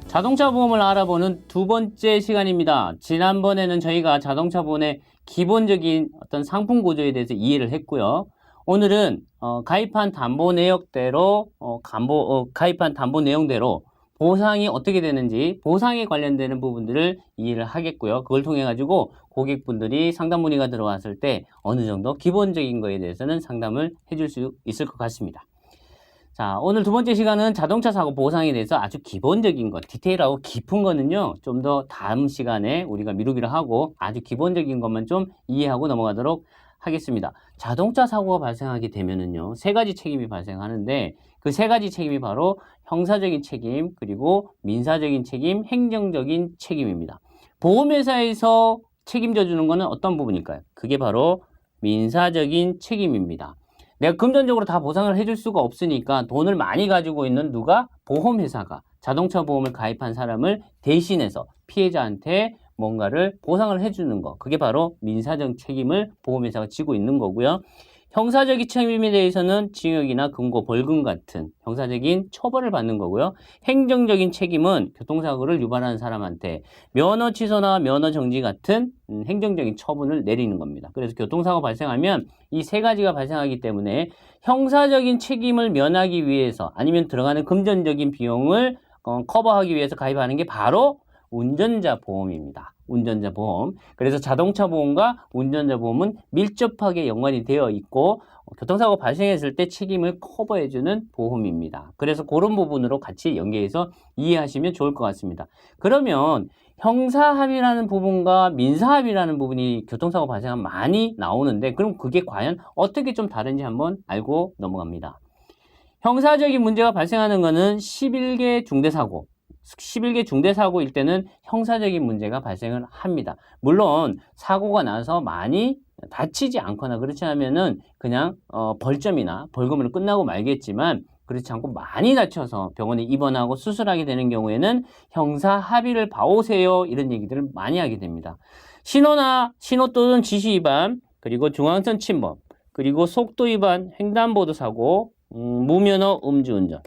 자동차 보험을 알아보는 두 번째 시간입니다. 지난번에는 저희가 자동차 보험의 기본적인 어떤 상품 구조에 대해서 이해를 했고요. 오늘은 가입한 담보 내역대로 가입한 담보 내용대로 보상이 어떻게 되는지 보상에 관련되는 부분들을 이해를 하겠고요. 그걸 통해 가지고 고객분들이 상담 문의가 들어왔을 때 어느 정도 기본적인 거에 대해서는 상담을 해줄 수 있을 것 같습니다. 자, 오늘 두 번째 시간은 자동차 사고 보상에 대해서 아주 기본적인 것, 디테일하고 깊은 거는요, 좀 더 다음 시간에 우리가 미루기로 하고 아주 기본적인 것만 좀 이해하고 넘어가도록 하겠습니다. 자동차 사고가 발생하게 되면은요, 세 가지 책임이 발생하는데 그 세 가지 책임이 바로 형사적인 책임, 그리고 민사적인 책임, 행정적인 책임입니다. 보험회사에서 책임져 주는 거는 어떤 부분일까요? 그게 바로 민사적인 책임입니다. 내가 금전적으로 다 보상을 해줄 수가 없으니까 돈을 많이 가지고 있는 누가? 보험회사가 자동차 보험을 가입한 사람을 대신해서 피해자한테 뭔가를 보상을 해주는 거. 그게 바로 민사적 책임을 보험회사가 지고 있는 거고요. 형사적인 책임에 대해서는 징역이나 금고, 벌금 같은 형사적인 처벌을 받는 거고요. 행정적인 책임은 교통사고를 유발하는 사람한테 면허 취소나 면허 정지 같은 행정적인 처분을 내리는 겁니다. 그래서 교통사고 발생하면 이 세 가지가 발생하기 때문에 형사적인 책임을 면하기 위해서 아니면 들어가는 금전적인 비용을 커버하기 위해서 가입하는 게 바로 운전자 보험입니다. 운전자 보험. 그래서 자동차 보험과 운전자 보험은 밀접하게 연관이 되어 있고 교통사고 발생했을 때 책임을 커버해주는 보험입니다. 그래서 그런 부분으로 같이 연계해서 이해하시면 좋을 것 같습니다. 그러면 형사합의라는 부분과 민사합의라는 부분이 교통사고 발생하면 많이 나오는데 그럼 그게 과연 어떻게 좀 다른지 한번 알고 넘어갑니다. 형사적인 문제가 발생하는 것은 11개 중대사고 11개 중대사고일 때는 형사적인 문제가 발생을 합니다. 물론 사고가 나서 많이 다치지 않거나 그렇지 않으면은 그냥 벌점이나 벌금으로 끝나고 말겠지만 그렇지 않고 많이 다쳐서 병원에 입원하고 수술하게 되는 경우에는 형사 합의를 봐오세요 이런 얘기들을 많이 하게 됩니다. 신호 또는 지시 위반, 그리고 중앙선 침범, 그리고 속도 위반, 횡단보도 사고, 무면허 음주운전.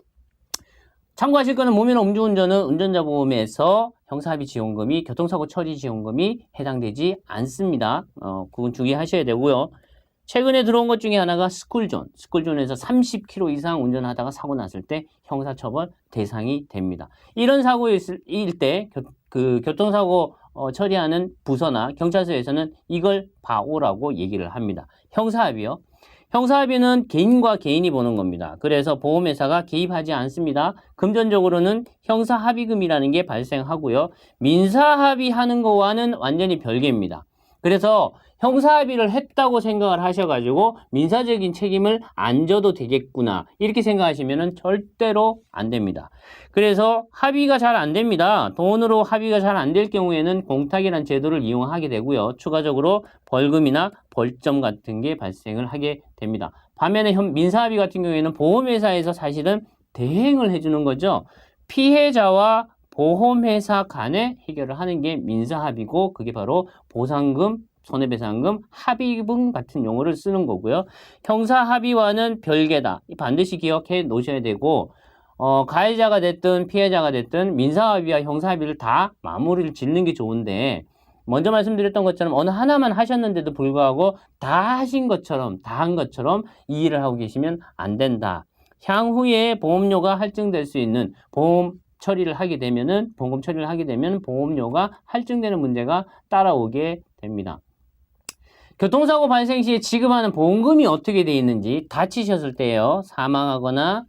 참고하실 거는 무면허 음주운전은 운전자 보험에서 형사합의 지원금이 교통사고 처리 지원금이 해당되지 않습니다. 그건 주의하셔야 되고요. 최근에 들어온 것 중에 하나가 스쿨존에서 30km 이상 운전하다가 사고 났을 때 형사처벌 대상이 됩니다. 이런 사고일 때 교통사고 처리하는 부서나 경찰서에서는 이걸 봐오라고 얘기를 합니다. 형사합의요. 형사합의는 개인과 개인이 보는 겁니다. 그래서 보험회사가 개입하지 않습니다. 금전적으로는 형사합의금이라는 게 발생하고요. 민사합의하는 거와는 완전히 별개입니다. 그래서 형사합의를 했다고 생각을 하셔가지고 민사적인 책임을 안 져도 되겠구나 이렇게 생각하시면 절대로 안 됩니다. 그래서 합의가 잘 안 됩니다. 돈으로 합의가 잘 안 될 경우에는 공탁이라는 제도를 이용하게 되고요. 추가적으로 벌금이나 벌점 같은 게 발생을 하게 됩니다. 반면에 민사합의 같은 경우에는 보험회사에서 사실은 대행을 해주는 거죠. 피해자와 보험회사 간에 해결을 하는 게 민사합의고 그게 바로 보상금, 손해배상금, 합의금 같은 용어를 쓰는 거고요. 형사합의와는 별개다. 반드시 기억해 놓으셔야 되고 가해자가 됐든 피해자가 됐든 민사합의와 형사합의를 다 마무리를 짓는 게 좋은데 먼저 말씀드렸던 것처럼 어느 하나만 하셨는데도 불구하고 다 하신 것처럼 다 한 것처럼 이해를 하고 계시면 안 된다. 향후에 보험료가 할증될 수 있는 보험 처리를 하게 되면은 보험 처리를 하게 되면 보험료가 할증되는 문제가 따라오게 됩니다. 교통사고 발생 시에 지급하는 보험금이 어떻게 되어 있는지 다치셨을 때요. 사망하거나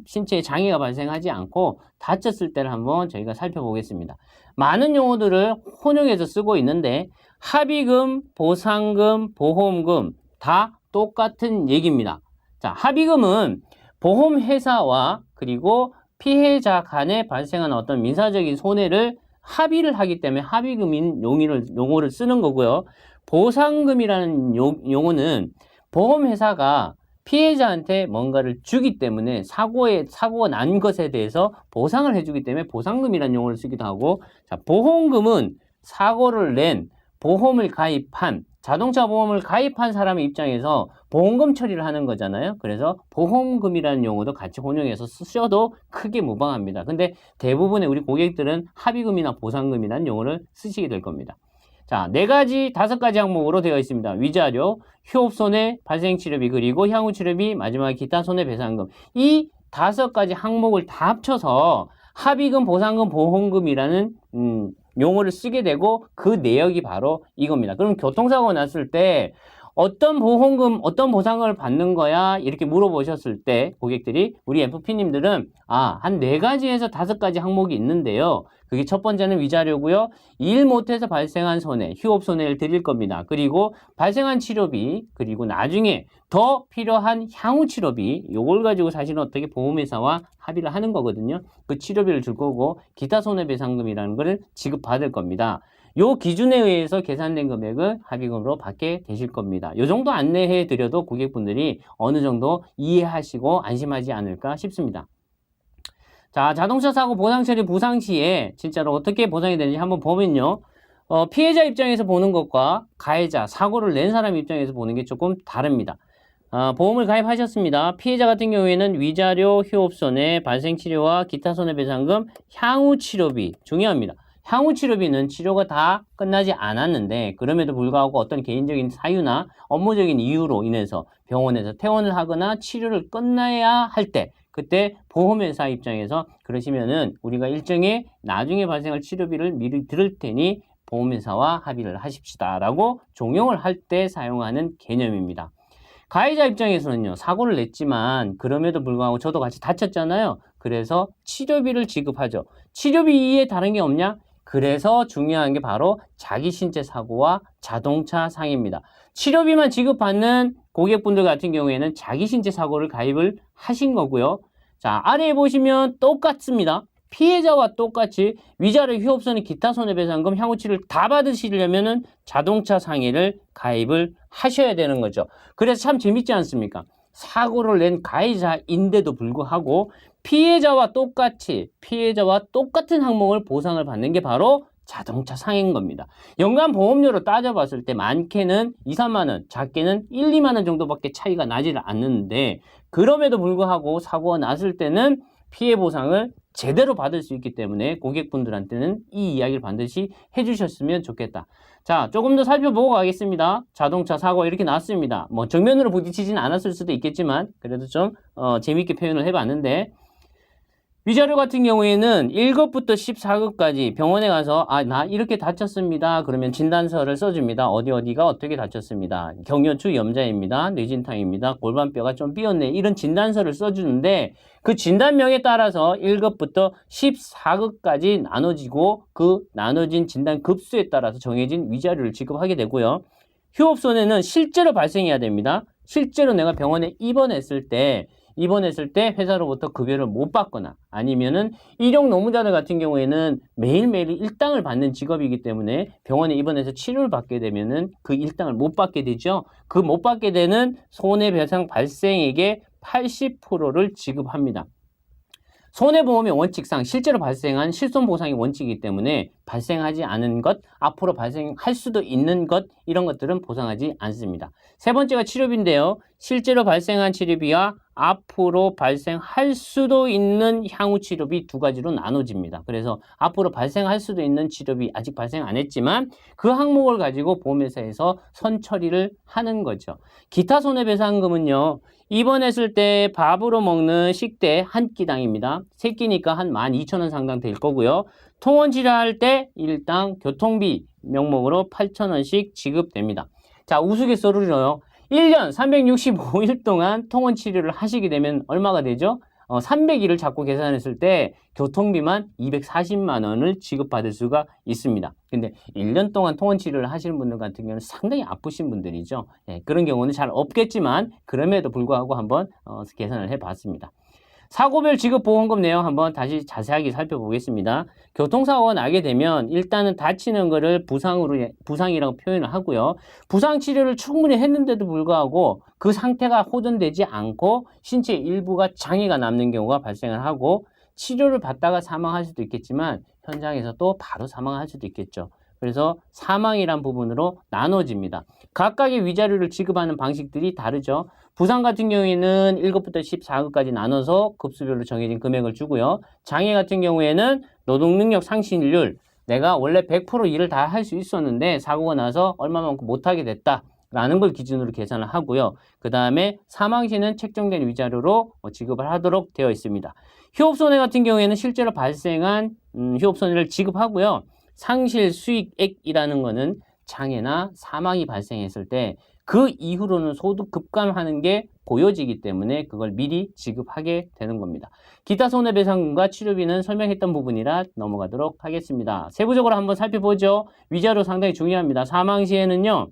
신체에 장애가 발생하지 않고 다쳤을 때를 한번 저희가 살펴보겠습니다. 많은 용어들을 혼용해서 쓰고 있는데 합의금, 보상금, 보험금 다 똑같은 얘기입니다. 자, 합의금은 보험회사와 그리고 피해자 간에 발생하는 어떤 민사적인 손해를 합의를 하기 때문에 합의금인 용어를 쓰는 거고요. 보상금이라는 용어는 보험회사가 피해자한테 뭔가를 주기 때문에 사고가 난 것에 대해서 보상을 해주기 때문에 보상금이라는 용어를 쓰기도 하고, 자, 보험금은 사고를 낸 보험을 가입한 자동차 보험을 가입한 사람의 입장에서 보험금 처리를 하는 거잖아요. 그래서 보험금이라는 용어도 같이 혼용해서 쓰셔도 크게 무방합니다. 근데 대부분의 우리 고객들은 합의금이나 보상금이라는 용어를 쓰시게 될 겁니다. 자, 4가지, 5가지 항목으로 되어 있습니다. 위자료, 휴업손해, 발생치료비, 그리고 향후치료비, 마지막에 기타 손해배상금. 이 5가지 항목을 다 합쳐서 합의금, 보상금, 보험금이라는 용어를 쓰게 되고 그 내역이 바로 이겁니다. 그럼 교통사고 났을 때 어떤 보험금, 어떤 보상을 받는 거야? 이렇게 물어보셨을 때 고객들이 우리 FP님들은 한 4가지에서 5가지 항목이 있는데요. 그게 첫 번째는 위자료고요. 일 못해서 발생한 손해, 휴업 손해를 드릴 겁니다. 그리고 발생한 치료비, 그리고 나중에 더 필요한 향후 치료비, 요걸 가지고 사실은 어떻게 보험회사와 합의를 하는 거거든요. 그 치료비를 줄 거고 기타 손해배상금이라는 거를 지급받을 겁니다. 요 기준에 의해서 계산된 금액을 합의금으로 받게 되실 겁니다. 요 정도 안내해 드려도 고객분들이 어느 정도 이해하시고 안심하지 않을까 싶습니다. 자, 자동차 사고 보상 처리 부상 시에 진짜로 어떻게 보상이 되는지 한번 보면요. 피해자 입장에서 보는 것과 가해자, 사고를 낸 사람 입장에서 보는 게 조금 다릅니다. 보험을 가입하셨습니다. 피해자 같은 경우에는 위자료, 휴업손해, 발생치료와 기타 손해배상금, 향후치료비 중요합니다. 향후치료비는 치료가 다 끝나지 않았는데 그럼에도 불구하고 어떤 개인적인 사유나 업무적인 이유로 인해서 병원에서 퇴원을 하거나 치료를 끝나야 할 때 그때 보험회사 입장에서 그러시면은 우리가 일정에 나중에 발생할 치료비를 미리 들을 테니 보험회사와 합의를 하십시다 라고 종용을 할 때 사용하는 개념입니다. 가해자 입장에서는요, 사고를 냈지만 그럼에도 불구하고 저도 같이 다쳤잖아요. 그래서 치료비를 지급하죠. 치료비 이외에 다른 게 없냐? 그래서 중요한 게 바로 자기 신체 사고와 자동차 상해입니다. 치료비만 지급받는 고객분들 같은 경우에는 자기 신체 사고를 가입을 하신 거고요. 자, 아래에 보시면 똑같습니다. 피해자와 똑같이 위자료, 휴업손해, 기타 손해배상금, 향후치료를 다 받으시려면은 자동차 상해를 가입을 하셔야 되는 거죠. 그래서 참 재밌지 않습니까? 사고를 낸 가해자인데도 불구하고 피해자와 똑같은 항목을 보상을 받는 게 바로 자동차 상해인 겁니다. 연간 보험료로 따져봤을 때 많게는 2, 3만 원, 작게는 1, 2만 원 정도밖에 차이가 나지를 않는데 그럼에도 불구하고 사고가 났을 때는 피해 보상을 제대로 받을 수 있기 때문에 고객분들한테는 이 이야기를 반드시 해주셨으면 좋겠다. 자, 조금 더 살펴보고 가겠습니다. 자동차 사고 이렇게 났습니다. 뭐 정면으로 부딪히진 않았을 수도 있겠지만 그래도 좀 재밌게 표현을 해봤는데 위자료 같은 경우에는 1급부터 14급까지 병원에 가서 나 이렇게 다쳤습니다. 그러면 진단서를 써줍니다. 어디가 어떻게 다쳤습니다. 경련추 염자입니다. 뇌진탕입니다. 골반뼈가 좀 삐었네. 이런 진단서를 써주는데 그 진단명에 따라서 1급부터 14급까지 나눠지고 그 나눠진 진단 급수에 따라서 정해진 위자료를 지급하게 되고요. 휴업손해는 실제로 발생해야 됩니다. 실제로 내가 병원에 입원했을 때 회사로부터 급여를 못 받거나 아니면은 일용 노무자들 같은 경우에는 매일매일 일당을 받는 직업이기 때문에 병원에 입원해서 치료를 받게 되면은 그 일당을 못 받게 되죠. 그 못 받게 되는 손해배상 발생액의 80%를 지급합니다. 손해보험의 원칙상 실제로 발생한 실손보상의 원칙이기 때문에 발생하지 않은 것, 앞으로 발생할 수도 있는 것 이런 것들은 보상하지 않습니다. 세 번째가 치료비인데요. 실제로 발생한 치료비와 앞으로 발생할 수도 있는 향후 치료비 두 가지로 나눠집니다. 그래서 앞으로 발생할 수도 있는 치료비 아직 발생 안 했지만 그 항목을 가지고 보험회사에서 선처리를 하는 거죠. 기타 손해배상금은요. 입원했을 때 밥으로 먹는 식대 한 끼당입니다. 세 끼니까 한 12,000원 상당 될 거고요. 통원 치료할 때 일당 교통비 명목으로 8,000원씩 지급됩니다. 자, 우스갯소리로요. 1년 365일 동안 통원 치료를 하시게 되면 얼마가 되죠? 300일을 잡고 계산했을 때 교통비만 240만 원을 지급받을 수가 있습니다. 근데 1년 동안 통원 치료를 하시는 분들 같은 경우는 상당히 아프신 분들이죠. 그런 경우는 잘 없겠지만 그럼에도 불구하고 한번 계산을 해봤습니다. 사고별 지급 보험금 내용 한번 다시 자세하게 살펴보겠습니다. 교통사고가 나게 되면 일단은 다치는 거를 부상이라고 표현을 하고요. 부상 치료를 충분히 했는데도 불구하고 그 상태가 호전되지 않고 신체 일부가 장애가 남는 경우가 발생을 하고 치료를 받다가 사망할 수도 있겠지만 현장에서 또 바로 사망할 수도 있겠죠. 그래서 사망이란 부분으로 나눠집니다. 각각의 위자료를 지급하는 방식들이 다르죠. 부상 같은 경우에는 1급부터 14급까지 나눠서 급수별로 정해진 금액을 주고요. 장애 같은 경우에는 노동능력 상실률, 내가 원래 100% 일을 다 할 수 있었는데 사고가 나서 얼마만큼 못하게 됐다 라는 걸 기준으로 계산을 하고요. 그 다음에 사망 시는 책정된 위자료로 지급을 하도록 되어 있습니다. 휴업손해 같은 경우에는 실제로 발생한 휴업손해를 지급하고요. 상실 수익액이라는 거는 장애나 사망이 발생했을 때 그 이후로는 소득 급감하는 게 보여지기 때문에 그걸 미리 지급하게 되는 겁니다. 기타 손해배상금과 치료비는 설명했던 부분이라 넘어가도록 하겠습니다. 세부적으로 한번 살펴보죠. 위자료 상당히 중요합니다. 사망 시에는요.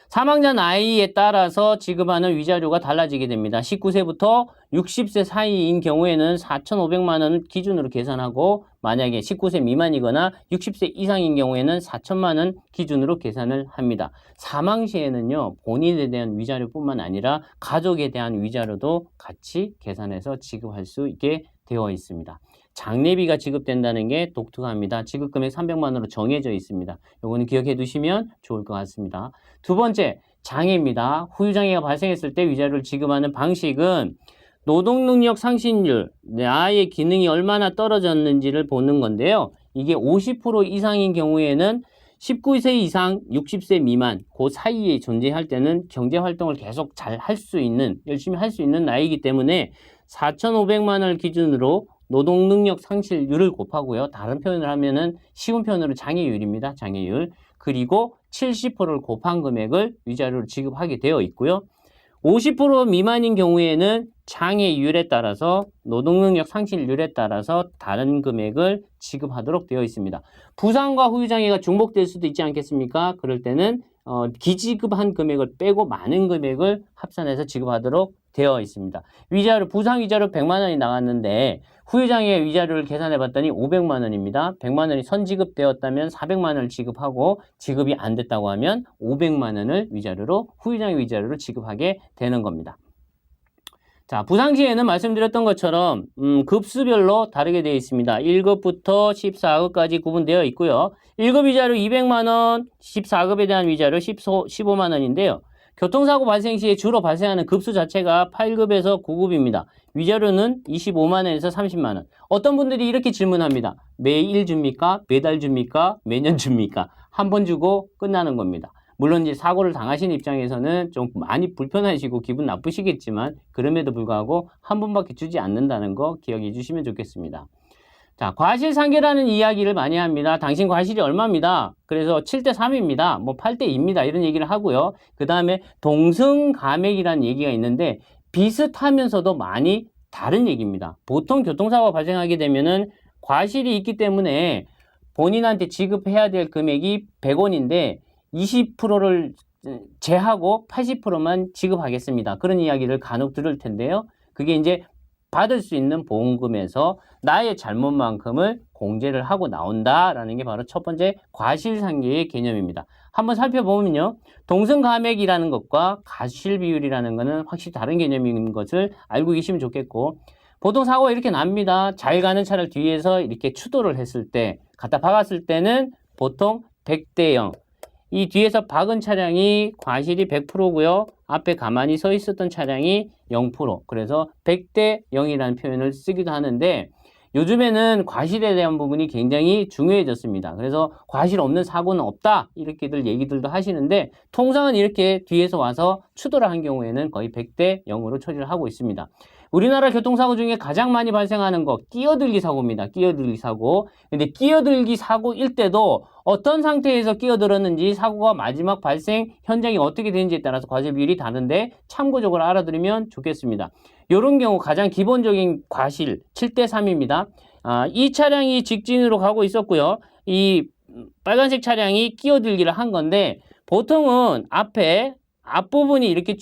사망자 나이에 따라서 지급하는 위자료가 달라지게 됩니다. 19세부터 60세 사이인 경우에는 4,500만 원을 기준으로 계산하고 만약에 19세 미만이거나 60세 이상인 경우에는 4천만 원 기준으로 계산을 합니다. 사망 시에는요. 본인에 대한 위자료뿐만 아니라 가족에 대한 위자료도 같이 계산해서 지급할 수 있게 되어 있습니다. 장례비가 지급된다는 게 독특합니다. 지급금액 300만 원으로 정해져 있습니다. 요거는 기억해 두시면 좋을 것 같습니다. 두 번째, 장애입니다. 후유장애가 발생했을 때 위자료를 지급하는 방식은 노동능력 상실률, 나의 기능이 얼마나 떨어졌는지를 보는 건데요. 이게 50% 이상인 경우에는 19세 이상 60세 미만 그 사이에 존재할 때는 경제활동을 계속 잘 할 수 있는, 열심히 할 수 있는 나이이기 때문에 4,500만 원을 기준으로 노동능력 상실률을 곱하고요. 다른 표현을 하면은 쉬운 표현으로 장애율입니다. 장애율. 그리고 70%를 곱한 금액을 위자료로 지급하게 되어 있고요. 50% 미만인 경우에는 장애율에 따라서 노동능력 상실률에 따라서 다른 금액을 지급하도록 되어 있습니다. 부상과 후유장애가 중복될 수도 있지 않겠습니까? 그럴 때는 기지급한 금액을 빼고 많은 금액을 합산해서 지급하도록 되어 있습니다. 위자료, 부상 위자료 100만 원이 나갔는데 후유장애 위자료를 계산해 봤더니 500만 원입니다. 100만 원이 선지급되었다면 400만 원을 지급하고 지급이 안 됐다고 하면 500만 원을 위자료로 후유장애 위자료로 지급하게 되는 겁니다. 자, 부상 시에는 말씀드렸던 것처럼 급수별로 다르게 되어 있습니다. 1급부터 14급까지 구분되어 있고요. 1급 위자료 200만 원, 14급에 대한 위자료 15만 원인데요. 교통사고 발생 시에 주로 발생하는 급수 자체가 8급에서 9급입니다. 위자료는 25만 원에서 30만 원. 어떤 분들이 이렇게 질문합니다. 매일 줍니까? 매달 줍니까? 매년 줍니까? 한 번 주고 끝나는 겁니다. 물론 이제 사고를 당하신 입장에서는 좀 많이 불편하시고 기분 나쁘시겠지만 그럼에도 불구하고 한 번밖에 주지 않는다는 거 기억해 주시면 좋겠습니다. 자, 과실상계라는 이야기를 많이 합니다. 당신 과실이 얼마입니다. 그래서 7대 3입니다. 뭐 8대 2입니다. 이런 얘기를 하고요. 그 다음에 동승감액이라는 얘기가 있는데 비슷하면서도 많이 다른 얘기입니다. 보통 교통사고가 발생하게 되면은 과실이 있기 때문에 본인한테 지급해야 될 금액이 100원인데 20%를 제하고 80%만 지급하겠습니다. 그런 이야기를 간혹 들을 텐데요. 그게 이제 받을 수 있는 보험금에서 나의 잘못만큼을 공제를 하고 나온다라는 게 바로 첫 번째 과실상계의 개념입니다. 한번 살펴보면요. 동승감액이라는 것과 과실비율이라는 것은 확실히 다른 개념인 것을 알고 계시면 좋겠고 보통 사고가 이렇게 납니다. 잘 가는 차를 뒤에서 이렇게 추돌을 했을 때 갖다 박았을 때는 보통 100대 0 이 뒤에서 박은 차량이 과실이 100%고요. 앞에 가만히 서 있었던 차량이 0%. 그래서 100대 0이라는 표현을 쓰기도 하는데 요즘에는 과실에 대한 부분이 굉장히 중요해졌습니다. 그래서 과실 없는 사고는 없다. 이렇게들 얘기들도 하시는데 통상은 이렇게 뒤에서 와서 추돌을 한 경우에는 거의 100대 0으로 처리를 하고 있습니다. 우리나라 교통사고 중에 가장 많이 발생하는 거 끼어들기 사고입니다. 끼어들기 사고. 근데 끼어들기 사고일 때도 어떤 상태에서 끼어들었는지 사고가 마지막 발생 현장이 어떻게 되는지에 따라서 과실 비율이 다른데 참고적으로 알아두면 좋겠습니다. 이런 경우 가장 기본적인 과실 7대 3입니다. 이 차량이 직진으로 가고 있었고요. 이 빨간색 차량이 끼어들기를 한 건데 보통은 앞부분이 이렇게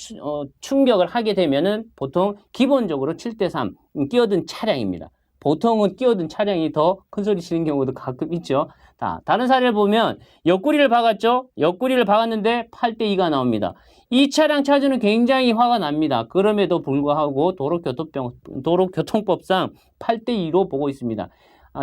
충격을 하게 되면은 보통 기본적으로 7대 3 끼어든 차량입니다. 보통은 끼어든 차량이 더 큰 소리 치는 경우도 가끔 있죠. 다른 사례를 보면 옆구리를 박았죠. 옆구리를 박았는데 8대 2가 나옵니다. 이 차량 차주는 굉장히 화가 납니다. 그럼에도 불구하고 도로교통법상 8대 2로 보고 있습니다.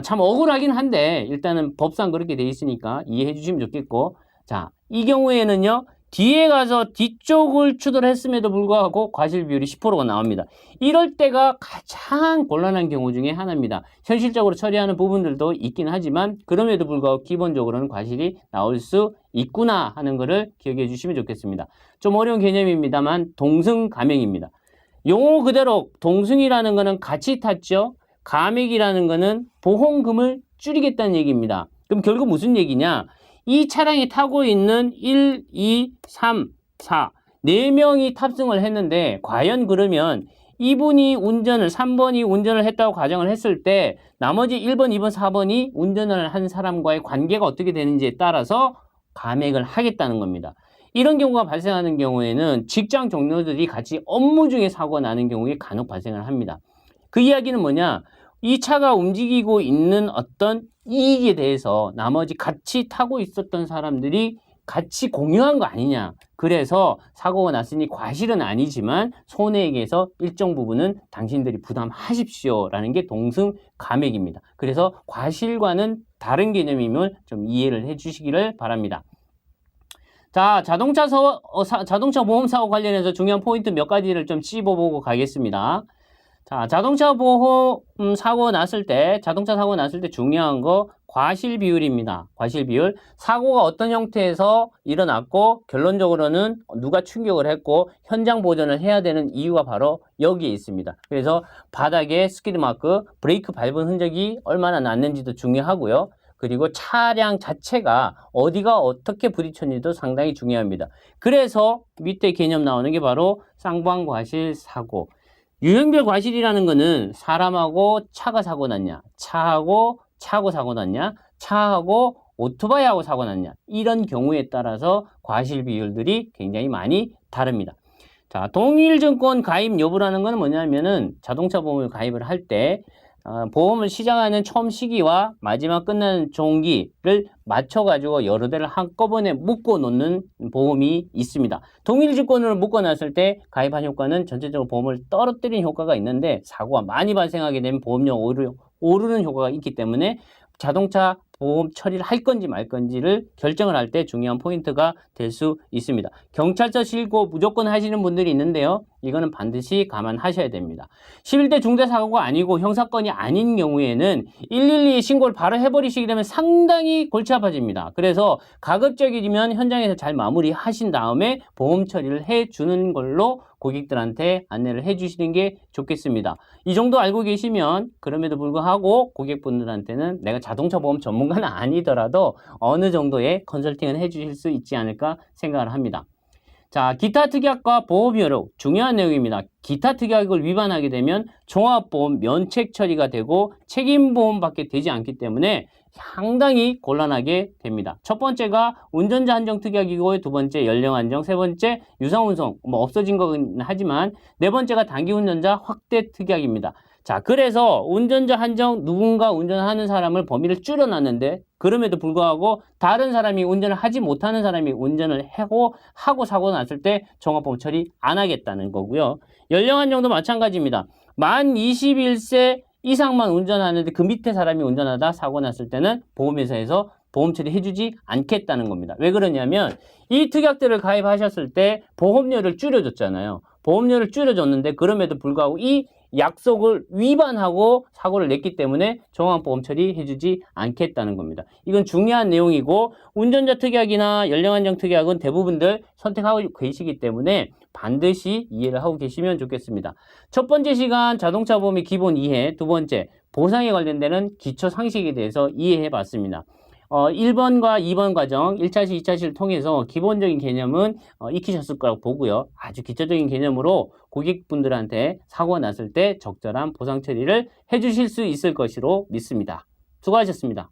참 억울하긴 한데 일단은 법상 그렇게 돼 있으니까 이해해 주시면 좋겠고, 자, 이 경우에는요, 뒤에 가서 뒤쪽을 추돌 했음에도 불구하고 과실 비율이 10%가 나옵니다. 이럴 때가 가장 곤란한 경우 중에 하나입니다. 현실적으로 처리하는 부분들도 있긴 하지만 그럼에도 불구하고 기본적으로는 과실이 나올 수 있구나 하는 것을 기억해 주시면 좋겠습니다. 좀 어려운 개념입니다만 동승가맹입니다. 용어 그대로 동승이라는 것은 같이 탔죠. 가맥이라는 것은 보험금을 줄이겠다는 얘기입니다. 그럼 결국 무슨 얘기냐? 이 차량이 타고 있는 1, 2, 3, 4, 4명이 탑승을 했는데 과연 그러면 이분이 운전을 3번이 운전을 했다고 가정을 했을 때 나머지 1번, 2번, 4번이 운전을 한 사람과의 관계가 어떻게 되는지에 따라서 감액을 하겠다는 겁니다. 이런 경우가 발생하는 경우에는 직장 동료들이 같이 업무 중에 사고가 나는 경우에 간혹 발생을 합니다. 그 이야기는 뭐냐? 이 차가 움직이고 있는 어떤 이익에 대해서 나머지 같이 타고 있었던 사람들이 같이 공유한 거 아니냐. 그래서 사고가 났으니 과실은 아니지만 손해액에서 일정 부분은 당신들이 부담하십시오라는 게 동승가맥입니다. 그래서 과실과는 다른 개념임을 좀 이해를 해 주시기를 바랍니다. 자, 자동차 보험 사고 관련해서 중요한 포인트 몇 가지를 좀 찝어보고 가겠습니다. 자, 자동차 사고 났을 때 중요한 거 과실 비율입니다. 과실 비율. 사고가 어떤 형태에서 일어났고 결론적으로는 누가 충격을 했고 현장 보전을 해야 되는 이유가 바로 여기에 있습니다. 그래서 바닥에 스키드 마크, 브레이크 밟은 흔적이 얼마나 났는지도 중요하고요. 그리고 차량 자체가 어디가 어떻게 부딪혔는지도 상당히 중요합니다. 그래서 밑에 개념 나오는 게 바로 쌍방과실 사고. 유형별 과실이라는 거는 사람하고 차가 사고 났냐, 차하고 차하고 사고 났냐, 차하고 오토바이하고 사고 났냐, 이런 경우에 따라서 과실 비율들이 굉장히 많이 다릅니다. 자, 동일증권 가입 여부라는 거는 뭐냐면은 자동차 보험을 가입을 할 때 보험을 시작하는 처음 시기와 마지막 끝나는 종기를 맞춰가지고 여러 대를 한꺼번에 묶어 놓는 보험이 있습니다. 동일증권으로 묶어 놨을 때 가입한 효과는 전체적으로 보험을 떨어뜨리는 효과가 있는데 사고가 많이 발생하게 되면 보험료 오르는 효과가 있기 때문에 자동차 보험 처리를 할 건지 말 건지를 결정을 할 때 중요한 포인트가 될 수 있습니다. 경찰서 신고 무조건 하시는 분들이 있는데요. 이거는 반드시 감안하셔야 됩니다. 11대 중대 사고가 아니고 형사건이 아닌 경우에는 112 신고를 바로 해버리시게 되면 상당히 골치 아파집니다. 그래서 가급적이면 현장에서 잘 마무리하신 다음에 보험 처리를 해주는 걸로 고객들한테 안내를 해주시는 게 좋겠습니다. 이 정도 알고 계시면 그럼에도 불구하고 고객분들한테는 내가 자동차 보험 전문가는 아니더라도 어느 정도의 컨설팅은 해주실 수 있지 않을까 생각을 합니다. 자, 기타 특약과 보험료로 중요한 내용입니다. 기타 특약을 위반하게 되면 종합보험 면책 처리가 되고 책임보험밖에 되지 않기 때문에 상당히 곤란하게 됩니다. 첫 번째가 운전자 한정 특약이고 두 번째 연령 한정, 세 번째 유상운송 없어진 거긴 하지만 네 번째가 단기 운전자 확대 특약입니다. 자, 그래서 운전자 한정 누군가 운전하는 사람을 범위를 줄여놨는데 그럼에도 불구하고 다른 사람이 운전을 하지 못하는 사람이 운전을 하고 사고 났을 때 종합보험 처리 안 하겠다는 거고요. 연령 한정도 마찬가지입니다. 만 21세 이상만 운전하는데 그 밑에 사람이 운전하다 사고 났을 때는 보험회사에서 보험 처리 해주지 않겠다는 겁니다. 왜 그러냐면 이 특약들을 가입하셨을 때 보험료를 줄여줬잖아요. 보험료를 줄여줬는데 그럼에도 불구하고 이 약속을 위반하고 사고를 냈기 때문에 종합보험 처리해주지 않겠다는 겁니다. 이건 중요한 내용이고 운전자 특약이나 연령 한정 특약은 대부분들 선택하고 계시기 때문에 반드시 이해를 하고 계시면 좋겠습니다. 첫 번째 시간 자동차 보험의 기본 이해, 두 번째 보상에 관련되는 기초 상식에 대해서 이해해 봤습니다. 1번과 2번 과정 1차시, 2차시를 통해서 기본적인 개념은 익히셨을 거라고 보고요. 아주 기초적인 개념으로 고객분들한테 사고가 났을 때 적절한 보상 처리를 해주실 수 있을 것으로 믿습니다. 수고하셨습니다.